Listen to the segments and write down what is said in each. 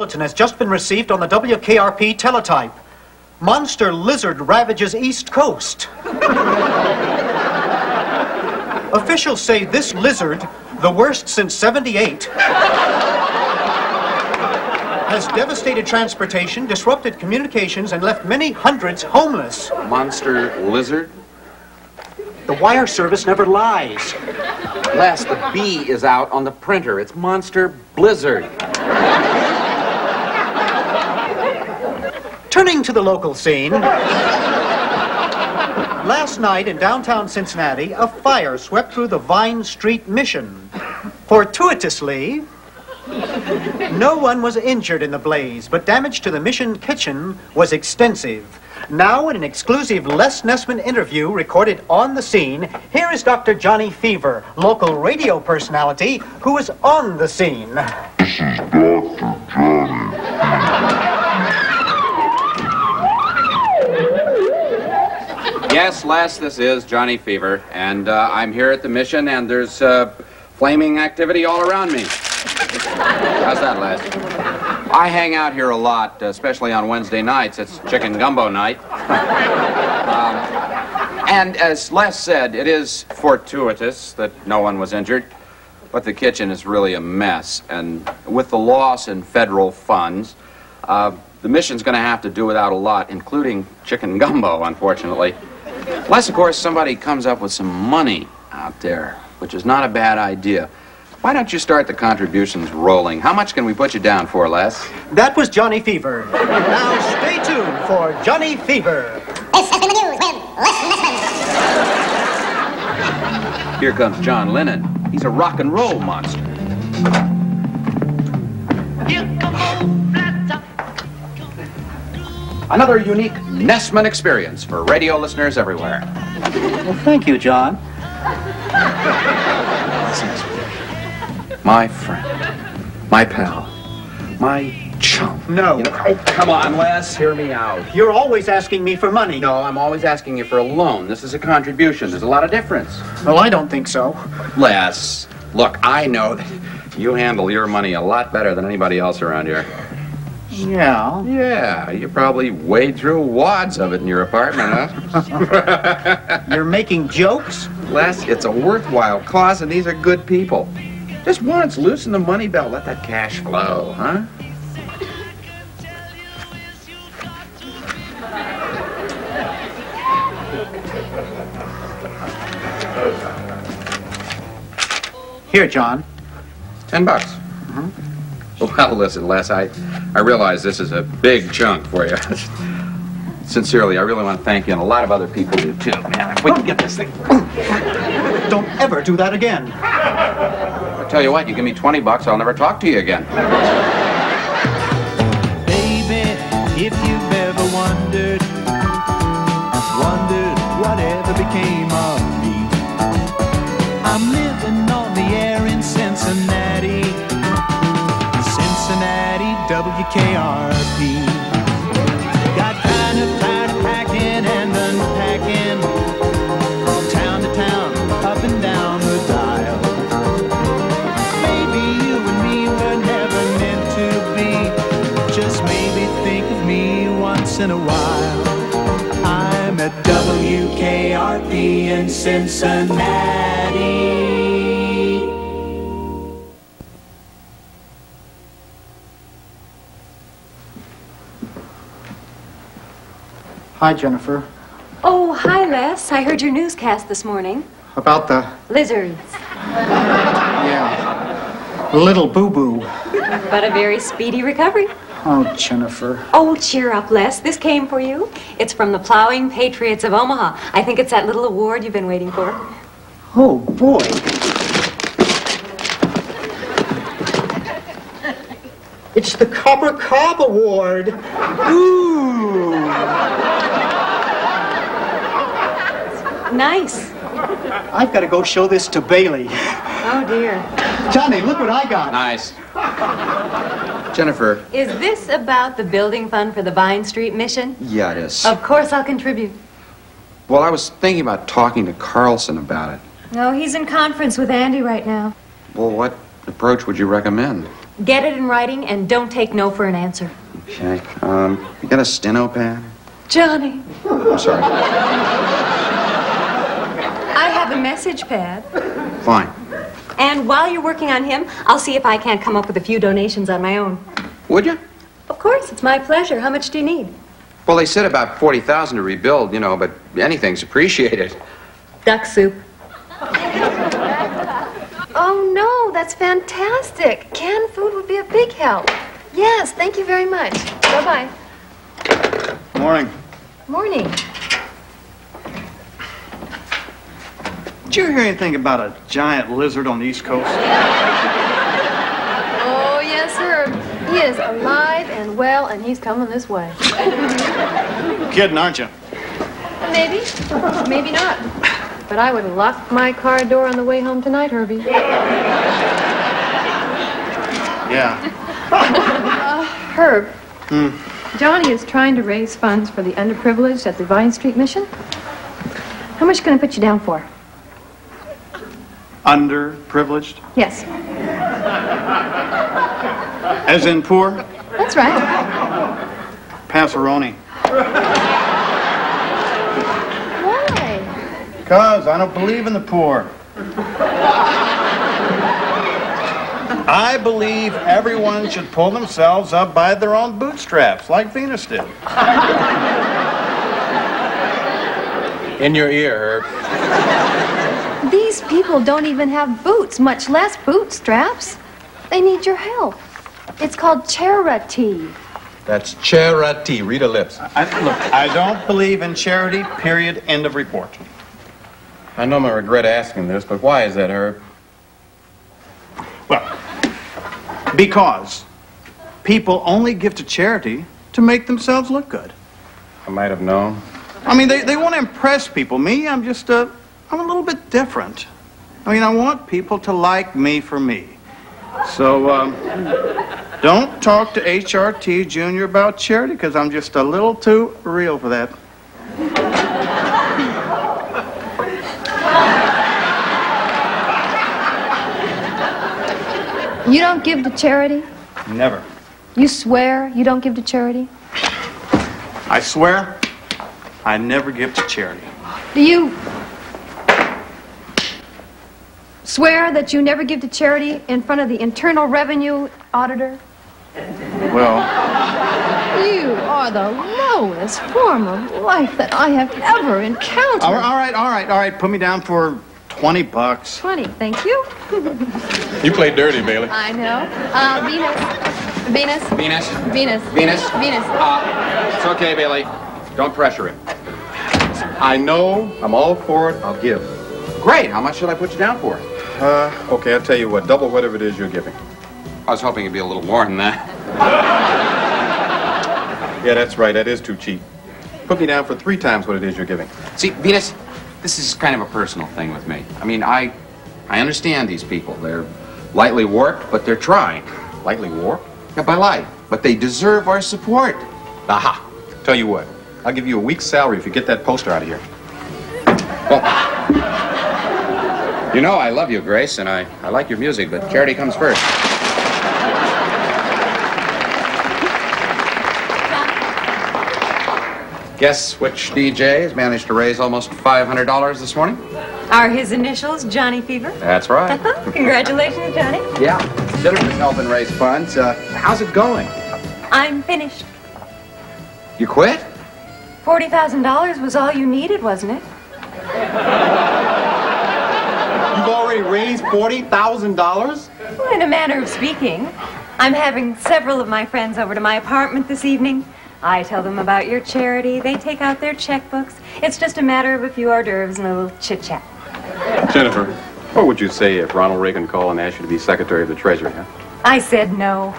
Bulletin has just been received on the WKRP teletype. Monster lizard ravages East Coast. Officials say this lizard, the worst since '78, has devastated transportation, disrupted communications, and left many hundreds homeless. Monster lizard? The wire service never lies. Les, the B is out on the printer. It's Monster Blizzard. Turning to the local scene, last night in downtown Cincinnati, a fire swept through the Vine Street Mission. Fortuitously, no one was injured in the blaze, but damage to the Mission kitchen was extensive. Now, in an exclusive Les Nessman interview recorded on the scene, here is Dr. Johnny Fever, local radio personality, who is on the scene. This is Dr. Johnny. Yes, Les, this is Johnny Fever, and I'm here at the Mission, and there's flaming activity all around me. How's that, Les? I hang out here a lot, especially on Wednesday nights. It's chicken gumbo night. And as Les said, it is fortuitous that no one was injured, but the kitchen is really a mess. And with the loss in federal funds, the Mission's going to have to do without a lot, including chicken gumbo, unfortunately. Unless, of course, somebody comes up with some money out there, which is not a bad idea. Why don't you start the contributions rolling? How much can we put you down for, Les? That was Johnny Fever. Now stay tuned for Johnny Fever. This has been the news with Les Nessman. Here comes John Lennon. He's a rock and roll monster. Another unique Nessman experience for radio listeners everywhere. Well, thank you, John. My friend, my pal, my chum. No. You know, oh, come on, Les, hear me out. You're always asking me for money. No, I'm always asking you for a loan. This is a contribution. There's a lot of difference. Well, I don't think so. Les, look, I know that you handle your money a lot better than anybody else around here. Yeah. Yeah, you probably wade through wads of it in your apartment, huh? You're making jokes? Les, it's a worthwhile cause, and these are good people. Just once, loosen the money belt, let that cash flow, huh? Here, John. $10. Well, listen, Les, I realize this is a big chunk for you. Sincerely, I really want to thank you, and a lot of other people do, too. Man, if we can get this thing... Don't ever do that again. I tell you what, you give me $20, I'll never talk to you again. Baby, if you've ever wondered whatever became of me, I'm living on the air in Cincinnati, WKRP. Got kind of tired of packing and unpacking, town to town, up and down the dial. Maybe you and me were never meant to be. Just maybe think of me once in a while. I'm at WKRP in Cincinnati. Hi, Jennifer. Oh, hi, Les. I heard your newscast this morning. About the... Lizards. Yeah. Little boo-boo. But a very speedy recovery. Oh, Jennifer. Oh, cheer up, Les. This came for you. It's from the Plowing Patriots of Omaha. I think it's that little award you've been waiting for. Oh, boy. It's the Copper Cob Award. Ooh. Nice. I've got to go show this to Bailey. Oh, dear. Johnny, look what I got. Nice. Jennifer. Is this about the building fund for the Vine Street Mission? Yeah, it is. Of course I'll contribute. Well, I was thinking about talking to Carlson about it. No, he's in conference with Andy right now. Well, what approach would you recommend? Get it in writing and don't take no for an answer. Okay. You got a steno pad? Johnny, I'm sorry. I have a message pad. Fine. And while you're working on him, I'll see if I can't come up with a few donations on my own. Would you? Of course, it's my pleasure. How much do you need? Well, they said about 40,000 to rebuild, you know, but anything's appreciated. Duck soup. Oh, no, that's fantastic. Canned food would be a big help. Yes, thank you very much. Bye-bye. Morning. Morning. Did you hear anything about a giant lizard on the East Coast? Oh, yes, sir. He is alive and well, and he's coming this way. Kidding, aren't you? Maybe. Maybe not. But I would lock my car door on the way home tonight, Herbie. Yeah. Herb. Johnny is trying to raise funds for the underprivileged at the Vine Street Mission. How much can I put you down for? Underprivileged? Yes. As in poor? That's right. Passaroni. Why? Because I don't believe in the poor. I believe everyone should pull themselves up by their own bootstraps, like Venus did. In your ear, Herb. These people don't even have boots, much less bootstraps. They need your help. It's called charity. That's charity. Read her lips. Look, I don't believe in charity, period, end of report. I know I regret asking this, but why is that, Herb? Well, because people only give to charity to make themselves look good. I might have known. I mean, they want to impress people. Me, I'm just, I'm a little bit different. I mean, I want people to like me for me. So, don't talk to HRT Jr. about charity, because I'm just a little too real for that. You don't give to charity? Never. You swear you don't give to charity? I swear, I never give to charity. Do you swear that you never give to charity in front of the Internal Revenue Auditor? Well, You are the lowest form of life that I have ever encountered. all right. Put me down for $20. 20, thank you. You play dirty, Bailey. I know. Venus. Venus? Venus. Venus? Venus. It's okay, Bailey. Don't pressure him. I know. I'm all for it. I'll give. Great. How much should I put you down for? Okay, I'll tell you what. Double whatever it is you're giving. I was hoping it'd be a little more than that. Yeah, that's right. That is too cheap. Put me down for 3 times what it is you're giving. See, Venus, this is kind of a personal thing with me. I mean, I understand these people. They're lightly warped, but they're trying. Lightly warped? Yeah, by life. But they deserve our support. Aha. Tell you what. I'll give you a week's salary if you get that poster out of here. Well, you know I love you, Grace, and I like your music, but charity comes first. Guess which DJ has managed to raise almost $500 this morning? Are his initials Johnny Fever? That's right. Congratulations, Johnny. Yeah. Jennifer's helping raise funds. How's it going? I'm finished. You quit? $40,000 was all you needed, wasn't it? You've already raised $40,000? Well, in a manner of speaking. I'm having several of my friends over to my apartment this evening. I tell them about your charity. They take out their checkbooks. It's just a matter of a few hors d'oeuvres and a little chit-chat. Jennifer, what would you say if Ronald Reagan called and asked you to be Secretary of the Treasury, huh? I said no.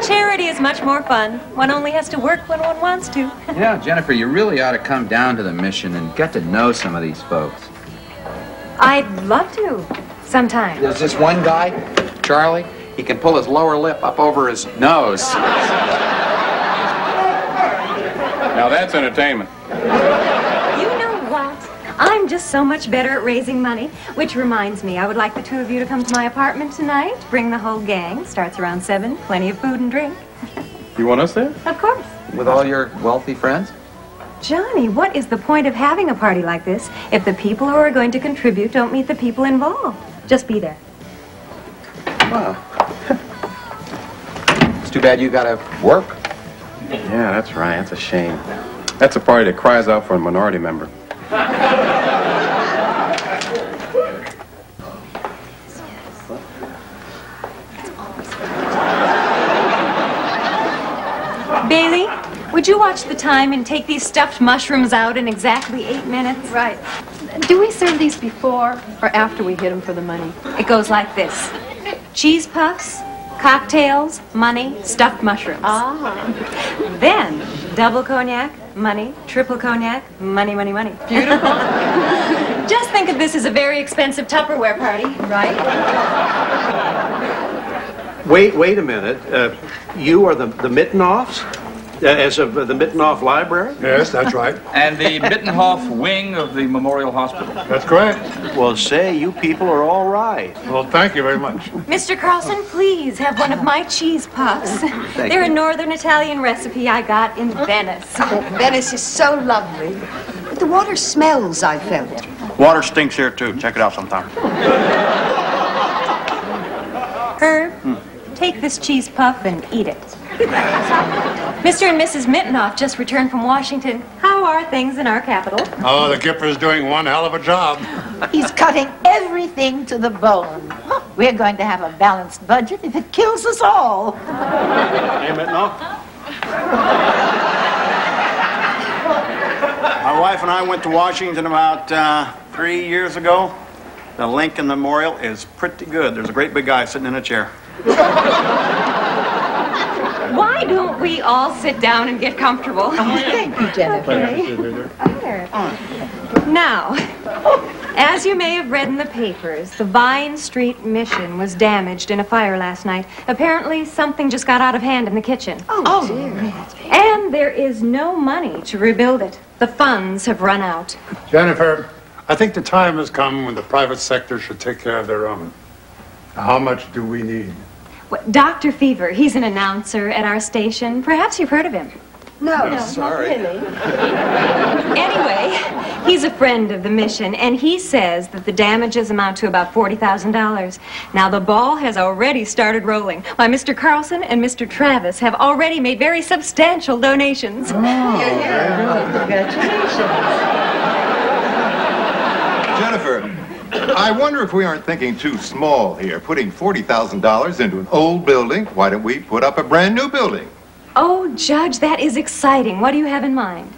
Charity is much more fun. One only has to work when one wants to. Yeah, Jennifer, you really ought to come down to the mission and get to know some of these folks. I'd love to, sometime. There's this one guy, Charlie. He can pull his lower lip up over his nose. Now that's entertainment. You know what? I'm I'm just so much better at raising money. Which reminds me, I would like the two of you to come to my apartment tonight. Bring the whole gang. Starts around 7. Plenty of food and drink. You want us there? Of course. With all your wealthy friends? Johnny, what is the point of having a party like this if the people who are going to contribute don't meet the people involved? Just be there. Wow. It's too bad you gotta work. Yeah, that's right. That's a shame. That's a party that cries out for a minority member. Bailey, would you watch the time and take these stuffed mushrooms out in exactly 8 minutes? Right. Do we serve these before or after we hit them for the money? It goes like this. Cheese puffs, cocktails, money, stuffed mushrooms. Then, double cognac, money, triple cognac, money, money, money. Beautiful. Just think of this as a very expensive Tupperware party, right? Wait a minute. You are the Mittenoffs? As of the Mittenoff Library? Yes, that's right. And the Mittenhoff wing of the Memorial Hospital. That's correct. Well, say, you people are all right. Well, thank you very much. Mr. Carlson, please have one of my cheese puffs. They're a northern Italian recipe I got in Venice. Venice is so lovely. But the water smells, I felt. Water stinks here, too. Check it out sometime. Herb, take this cheese puff and eat it. Mr. and Mrs. Mittenoff just returned from Washington. How are things in our capital? Oh, the Gipper's doing one hell of a job. He's cutting everything to the bone. We're going to have a balanced budget if it kills us all. Hey, Mittenoff. My wife and I went to Washington about 3 years ago. The Lincoln Memorial is pretty good. There's a great big guy sitting in a chair. Why don't we all sit down and get comfortable? Thank you, Jennifer. Here. Now, as you may have read in the papers, the Vine Street Mission was damaged in a fire last night. Apparently, something just got out of hand in the kitchen. Oh, dear. And there is no money to rebuild it. The funds have run out. Jennifer, I think the time has come when the private sector should take care of their own. Now, how much do we need? Dr. Fever, he's an announcer at our station. Perhaps you've heard of him. No, sorry. not really. Anyway, he's a friend of the mission, and he says that the damages amount to about $40,000. Now, the ball has already started rolling. Why, Mr. Carlson and Mr. Travis have already made very substantial donations. Congratulations. Jennifer, I wonder if we aren't thinking too small here, putting $40,000 into an old building. Why don't we put up a brand new building? Oh, Judge, that is exciting. What do you have in mind?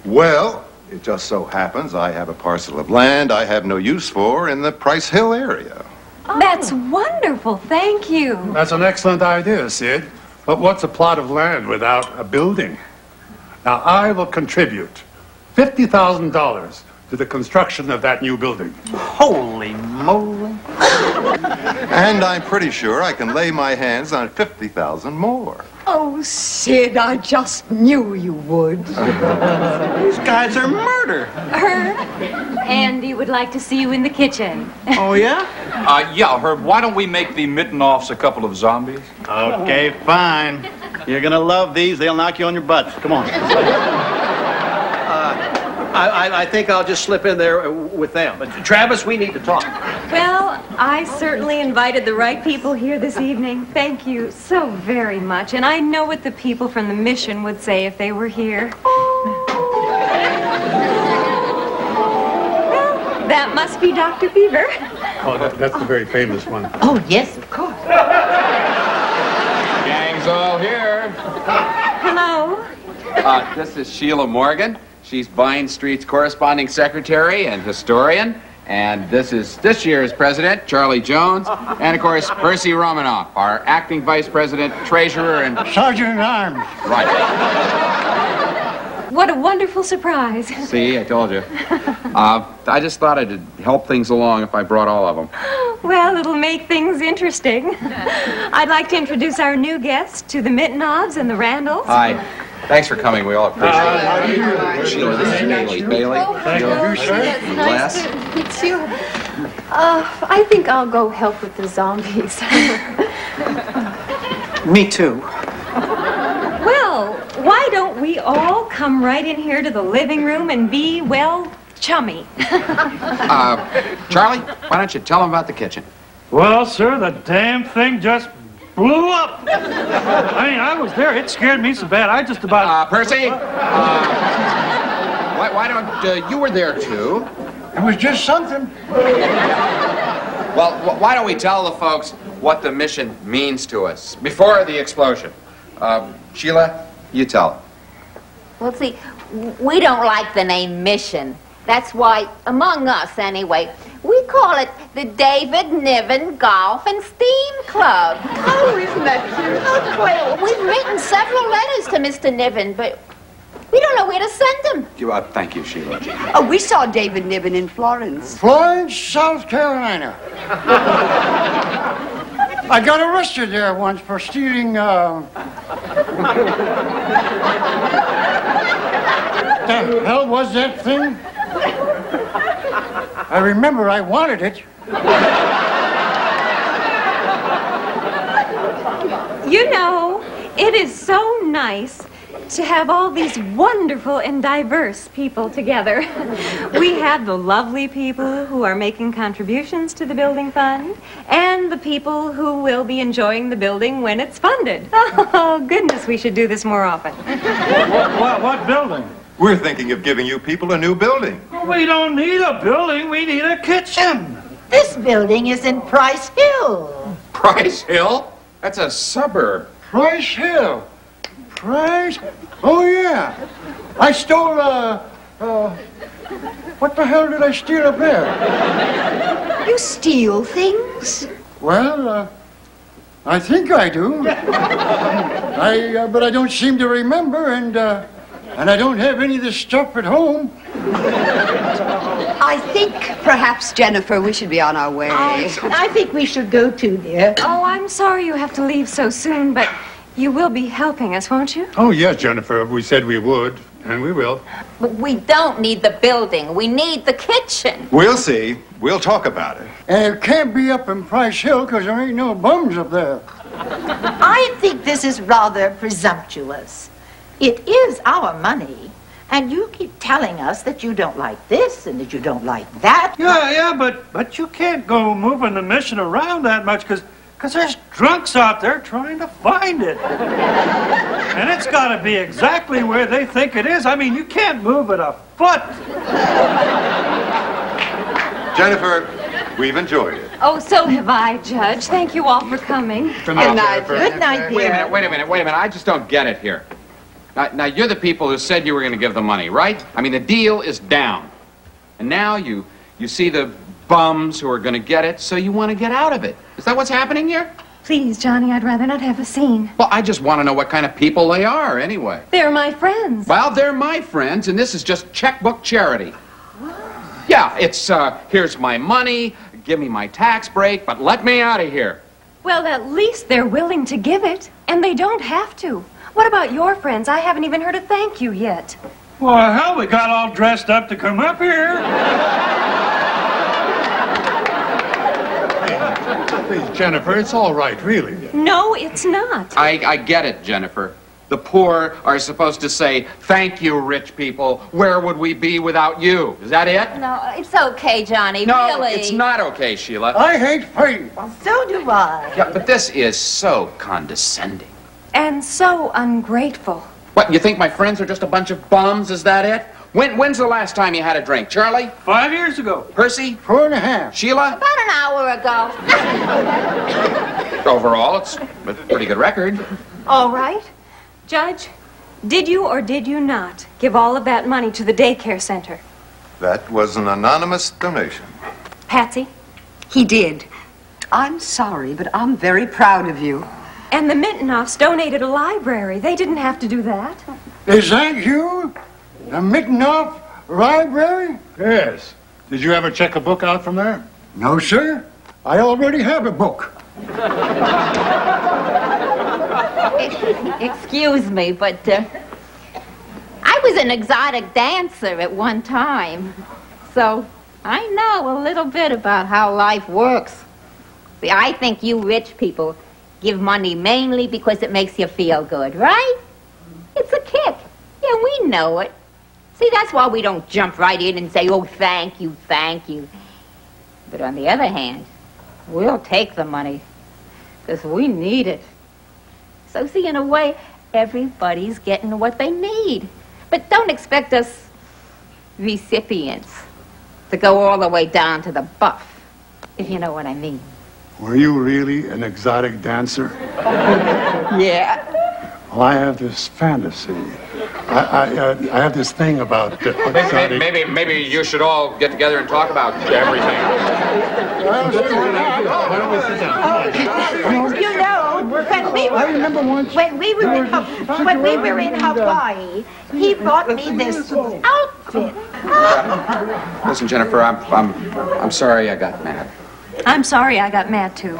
Well, it just so happens I have a parcel of land I have no use for in the Price Hill area. Oh. That's wonderful. Thank you. That's an excellent idea, Sid. But what's a plot of land without a building? Now, I will contribute $50,000 to the construction of that new building. Holy moly. And I'm pretty sure I can lay my hands on 50,000 more. Oh, Sid, I just knew you would. These guys are murder. Herb, Andy would like to see you in the kitchen. Oh, yeah? Yeah, Herb, why don't we make the Mittenoffs a couple of zombies? Okay, fine. You're gonna love these. They'll knock you on your butts. Come on. I think I'll just slip in there with them. But Travis, we need to talk. Well, I certainly invited the right people here this evening. Thank you so very much. And I know what the people from the mission would say if they were here. Well, that must be Dr. Fever. Oh, that's the very famous one. Oh, yes, of course. Gang's all here. Hello. This is Sheila Morgan. She's Vine Street's corresponding secretary and historian. And this is this year's president, Charlie Jones. And, of course, Percy Romanoff, our acting vice president, treasurer, and Sergeant-at-Arms. Right. What a wonderful surprise. See, I told you. I just thought I'd help things along if I brought all of them. Well, it'll make things interesting. I'd like to introduce our new guests to the Mittenoffs and the Randalls. Hi. Thanks for coming. We all appreciate it. Sheila, this is Bailey. Bailey. Thank you, sir. It's nice Les. to meet you. I think I'll go help with the zombies. Me too. Well, why don't we all come right in here to the living room and be, well, chummy? Charlie, why don't you tell them about the kitchen? Well, sir, the damn thing just blew up. I mean, I was there. It scared me so bad. I just about... Percy? Why don't... you were there, too. It was just something. Well, why don't we tell the folks what the mission means to us before the explosion? Sheila, you tell them. Well, see, we don't like the name mission. That's why, among us anyway, we call it the David Niven Golf and Steam Club. Oh, isn't that cute? Oh, well, we've written several letters to Mr. Niven, but we don't know where to send them. Thank you, Sheila. Oh, we saw David Niven in Florence. Florence, South Carolina. I got arrested there once for stealing, the hell was that thing? I remember I wanted it. You know, it is so nice to have all these wonderful and diverse people together. We have the lovely people who are making contributions to the building fund, and the people who will be enjoying the building when it's funded. Oh, goodness, we should do this more often. What building? We're thinking of giving you people a new building. We don't need a building, we need a kitchen. This building is in Price Hill. Price Hill? That's a suburb. Price Hill. Price? Oh, yeah. I stole, what the hell did I steal up there? You steal things? Well, I think I do. But I don't seem to remember, and I don't have any of this stuff at home. I think perhaps, Jennifer, we should be on our way. I think we should go too, dear. Oh, I'm sorry you have to leave so soon, but you will be helping us, won't you? Oh, yes, Jennifer. We said we would, and we will. But we don't need the building. We need the kitchen. We'll see. We'll talk about it. And it can't be up in Price Hill because there ain't no bums up there. I think this is rather presumptuous. It is our money, and you keep telling us that you don't like this and that you don't like that. Yeah, but you can't go moving the mission around that much because there's drunks out there trying to find it. And it's got to be exactly where they think it is. I mean, you can't move it a foot. Jennifer, we've enjoyed it. Oh, so have I, Judge. Thank you all for coming. Good night. Good night, dear. Wait a minute. I just don't get it here. Now, you're the people who said you were going to give the money, right? I mean, the deal is down. And now you see the bums who are going to get it, so you want to get out of it. Is that what's happening here? Please, Johnny, I'd rather not have a scene. Well, I just want to know what kind of people they are, anyway. They're my friends. Well, they're my friends, and this is just checkbook charity. Yeah, it's, here's my money, give me my tax break, but let me out of here. Well, at least they're willing to give it, and they don't have to. What about your friends? I haven't even heard a thank you yet. Well, hell, we got all dressed up to come up here. Please, Jennifer, it's all right, really. No, it's not. I get it, Jennifer. The poor are supposed to say, thank you, rich people. Where would we be without you? Is that it? No, it's okay, Johnny, No, really. it's not okay, Sheila. I hate free. So do I. Yeah, but this is so condescending. And so ungrateful. What, you think my friends are just a bunch of bums? Is that it? When's the last time you had a drink? Charlie? 5 years ago. Percy? 4.5. Sheila? About an hour ago. Overall, it's a pretty good record. All right. Judge, did you or did you not give all of that money to the daycare center? That was an anonymous donation. Patsy? He did. I'm sorry, but I'm very proud of you. And the Mintonoffs donated a library. They didn't have to do that. Is that you? The Mittenoff Library? Yes. Did you ever check a book out from there? No, sir. I already have a book. Excuse me, but was an exotic dancer at one time. So I know a little bit about how life works. See, I think you rich people give money mainly because it makes you feel good, right? It's a kick. Yeah, we know it. See, that's why we don't jump right in and say, oh, thank you, thank you. But on the other hand, we'll take the money because we need it. So, see, in a way, everybody's getting what they need. But don't expect us recipients to go all the way down to the buff, if you know what I mean. Were you really an exotic dancer? Yeah. Well, I have this fantasy. I have this thing about exotic... Maybe you should all get together and talk about everything. Why don't we sit down? You know, when we were in Hawaii, he bought me this outfit. Listen, Jennifer, I'm sorry I got mad. I'm sorry I got mad, too.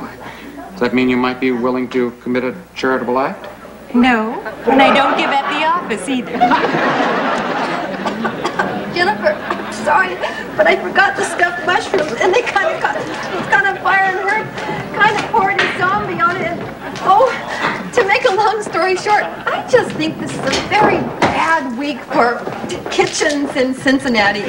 Does that mean you might be willing to commit a charitable act? No, and I don't give at the office either. Jennifer, sorry, but I forgot the stuffed mushrooms, and they kind of caught on fire and hurt. Kind of poured a zombie on it. And, oh, to make a long story short, I just think this is a very bad week for kitchens in Cincinnati.